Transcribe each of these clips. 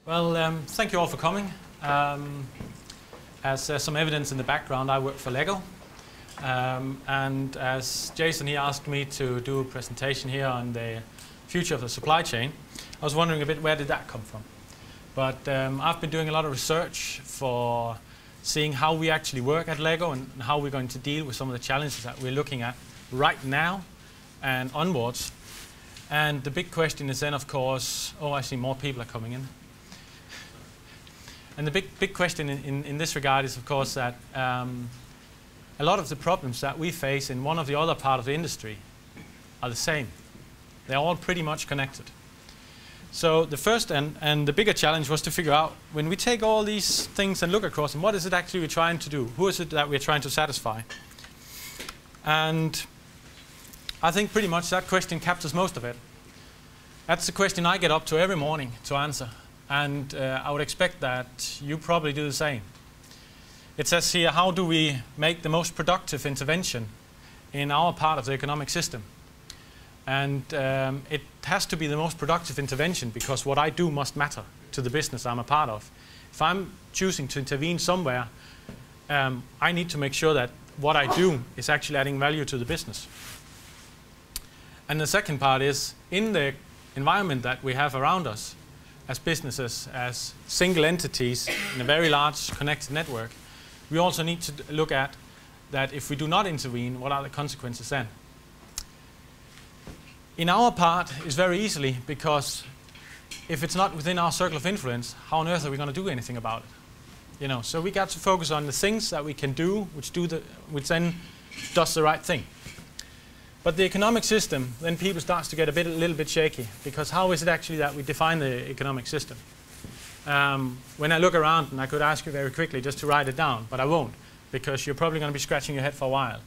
Well, thank you all for coming. As some evidence in the background, I work for Lego. And as Jason, he asked me to do a presentation here on the future of the supply chain. I was wondering a bit, where did that come from? But I've been doing a lot of research for seeing how we actually work at Lego and how we're going to deal with some of the challenges that we're looking at right now and onwards. And the big question is then, of course, oh, I see more people are coming in. And the big question in this regard is, of course, that a lot of the problems that we face in one of the other part of the industry are the same. They're all pretty much connected. So the first and the bigger challenge was to figure out, when we take all these things and look across them, what is it actually we're trying to do? Who is it that we're trying to satisfy? And I think pretty much that question captures most of it. That's the question I get up to every morning to answer. And I would expect that you probably do the same. It says here, how do we make the most productive intervention in our part of the economic system? And it has to be the most productive intervention because what I do must matter to the business I'm a part of. If I'm choosing to intervene somewhere, I need to make sure that what I do is actually adding value to the business. And the second part is, in the environment that we have around us, as businesses, as single entities in a very large connected network, we also need to look at that if we do not intervene, what are the consequences then? In our part, it's very easily, because if it's not within our circle of influence, how on earth are we going to do anything about it? You know, so we got to focus on the things that we can do, which then does the right thing. But the economic system, then people starts to get a little bit shaky, because how is it actually that we define the economic system? When I look around, and I could ask you very quickly just to write it down, but I won't, because you're probably going to be scratching your head for a while.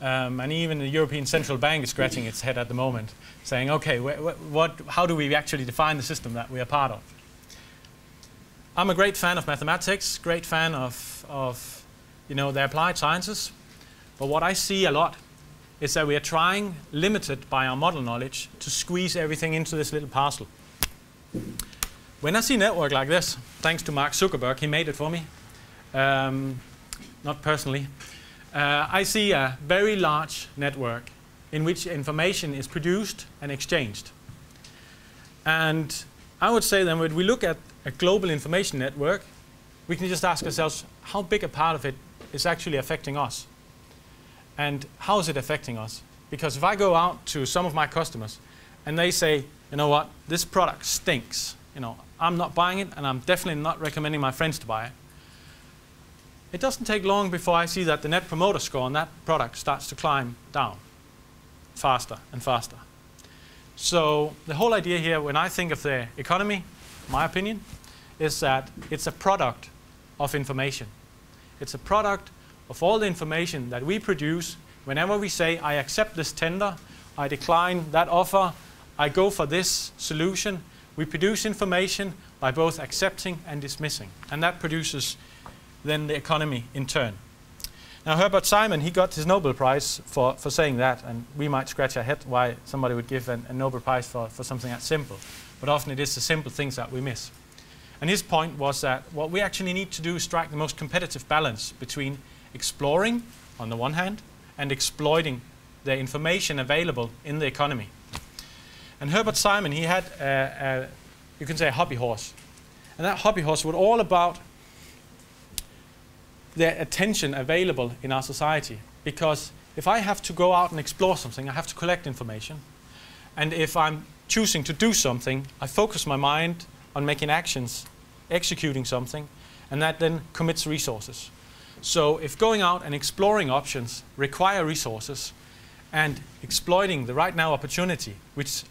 And even the European Central Bank is scratching its head at the moment, saying, okay, how do we actually define the system that we are part of? I'm a great fan of mathematics, great fan of the applied sciences, but what I see a lot is that we are trying, limited by our model knowledge, to squeeze everything into this little parcel. When I see a network like this, thanks to Mark Zuckerberg, he made it for me, not personally, I see a very large network in which information is produced and exchanged. And I would say then, when we look at a global information network, we can just ask ourselves, how big a part of it is actually affecting us? And how is it affecting us? Because if I go out to some of my customers and they say, you know what, this product stinks, I'm not buying it, and I'm definitely not recommending my friends to buy it. It doesn't take long before I see that the net promoter score on that product starts to climb down faster and faster. So the whole idea here, when I think of the economy, my opinion, is that it's a product of information. It's a product of all the information that we produce whenever we say, I accept this tender, I decline that offer, I go for this solution. We produce information by both accepting and dismissing. And that produces then the economy in turn. Now Herbert Simon, he got his Nobel Prize for saying that, and we might scratch our head why somebody would give a Nobel Prize for something that simple. But often it is the simple things that we miss. And his point was that what we actually need to do is strike the most competitive balance between exploring on the one hand and exploiting the information available in the economy. And Herbert Simon, he had you can say a hobby horse. And that hobby horse was all about the attention available in our society. Because if I have to go out and explore something, I have to collect information. And if I'm choosing to do something, I focus my mind on making actions, executing something, and that then commits resources. So if going out and exploring options require resources, and exploiting the right now opportunity, which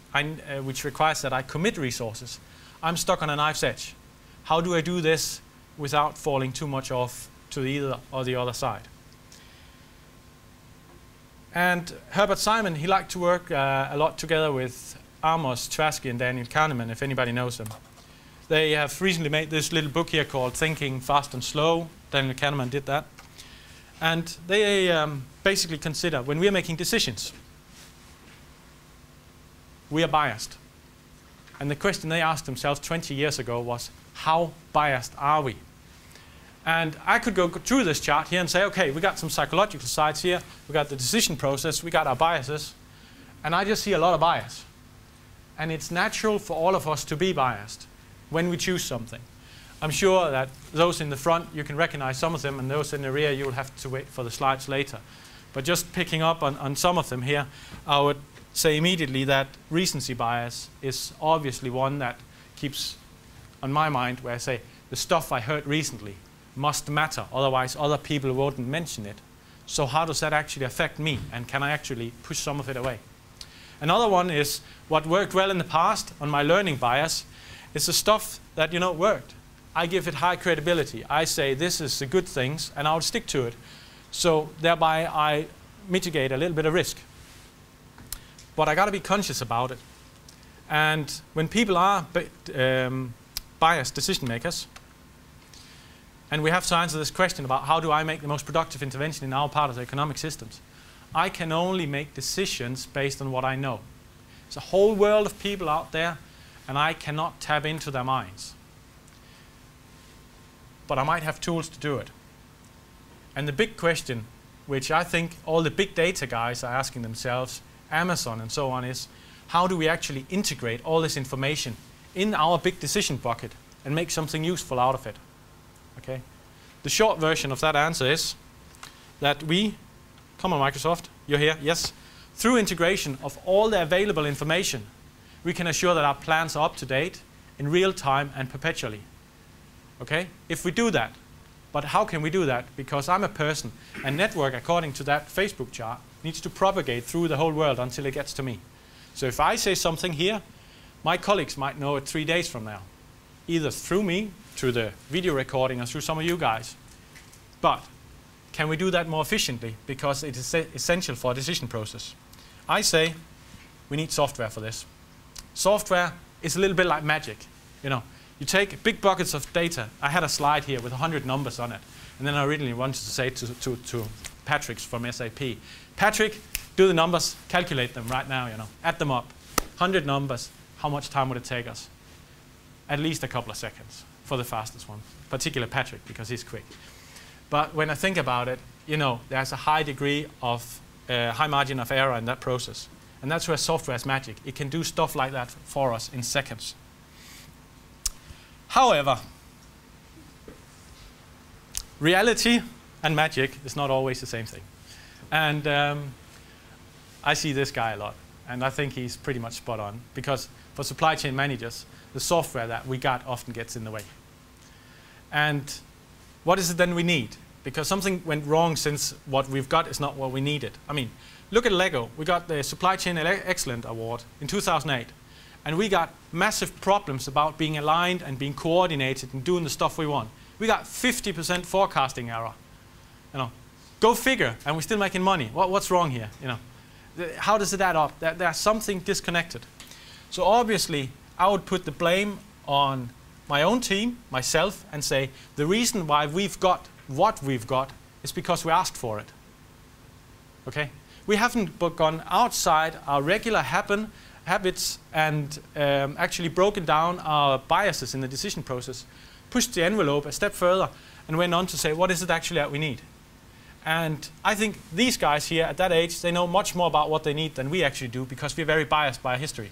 requires that I commit resources, I'm stuck on a knife's edge. How do I do this without falling too much off to either or the other side? And Herbert Simon, he liked to work a lot together with Amos Tversky and Daniel Kahneman, if anybody knows them. They have recently made this little book here called Thinking Fast and Slow. Daniel Kahneman did that. And they basically consider, when we are making decisions, we are biased. And the question they asked themselves 20 years ago was, how biased are we? And I could go through this chart here and say, okay, we got some psychological sides here, we got the decision process, we got our biases, and I just see a lot of bias. And it's natural for all of us to be biased when we choose something. I'm sure that those in the front, you can recognize some of them, and those in the rear, you'll have to wait for the slides later. But just picking up on some of them here, I would say immediately that recency bias is obviously one that keeps on my mind, where I say, the stuff I heard recently must matter, otherwise other people wouldn't mention it. So how does that actually affect me, and can I actually push some of it away? Another one is what worked well in the past on my learning bias is the stuff that worked. I give it high credibility. I say this is the good things and I'll stick to it. So thereby I mitigate a little bit of risk. But I got to be conscious about it. And when people are biased decision makers, and we have to answer this question about how do I make the most productive intervention in our part of the economic systems, I can only make decisions based on what I know. There's a whole world of people out there, and I cannot tap into their minds. But I might have tools to do it. And the big question, which I think all the big data guys are asking themselves, Amazon and so on, is how do we actually integrate all this information in our big decision bucket and make something useful out of it? Okay. The short version of that answer is that we, come on Microsoft, you're here, yes. Through integration of all the available information, we can assure that our plans are up to date in real time and perpetually. Okay? If we do that, but how can we do that? Because I'm a person, and network, according to that Facebook chart, needs to propagate through the whole world until it gets to me. So if I say something here, my colleagues might know it 3 days from now, either through me, through the video recording, or through some of you guys. But can we do that more efficiently? Because it is essential for a decision process. I say we need software for this. Software is a little bit like magic. You take big buckets of data. I had a slide here with 100 numbers on it. And then I originally wanted to say to Patrick from SAP, Patrick, do the numbers, calculate them right now, add them up. 100 numbers, how much time would it take us? At least a couple of seconds for the fastest one, particularly Patrick, because he's quick. But when I think about it, there's a high degree of high margin of error in that process. And that's where software is magic. It can do stuff like that for us in seconds. However, reality and magic is not always the same thing. And I see this guy a lot. And I think he's pretty much spot on. Because for supply chain managers, the software that we got often gets in the way. And what is it then we need? Because something went wrong since what we've got is not what we needed. I mean, look at Lego. We got the Supply Chain Excellence Award in 2008. And we got massive problems about being aligned and being coordinated and doing the stuff we want. We got 50% forecasting error. Go figure, and we're still making money. What's wrong here? How does it add up? There's something disconnected. So obviously, I would put the blame on my own team, myself, and say the reason why we've got what we've got is because we asked for it. Okay? We haven't gone outside our regular habits and actually broken down our biases in the decision process, pushed the envelope a step further, and went on to say, what is it actually that we need? And I think these guys here at that age, they know much more about what they need than we actually do, because we're very biased by our history.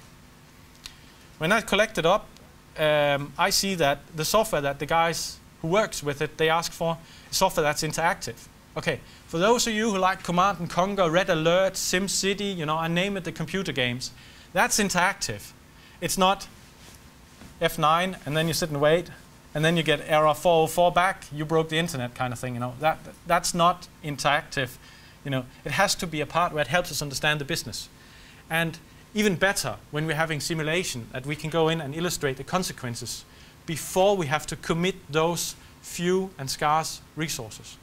When I collect it up, I see that the software that the guys who works with it, they ask for is software that's interactive. Okay, for those of you who like Command and Conquer, Red Alert, SimCity, I name it the computer games, that's interactive. It's not F9 and then you sit and wait and then you get error 404 back, you broke the internet kind of thing. That's not interactive. It has to be a part where it helps us understand the business. And even better, when we're having simulation, that we can go in and illustrate the consequences before we have to commit those few and scarce resources.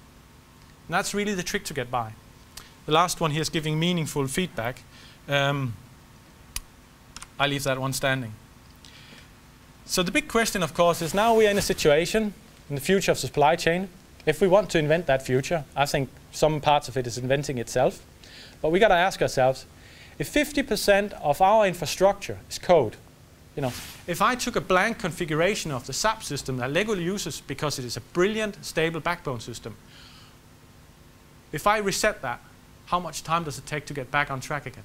And that's really the trick to get by. The last one here is giving meaningful feedback. I leave that one standing. So the big question, of course, is now we are in a situation in the future of supply chain. If we want to invent that future, I think some parts of it is inventing itself. But we got to ask ourselves, if 50% of our infrastructure is code, You know, if I took a blank configuration of the SAP system that Lego uses because it is a brilliant, stable backbone system, if I reset that, how much time does it take to get back on track again?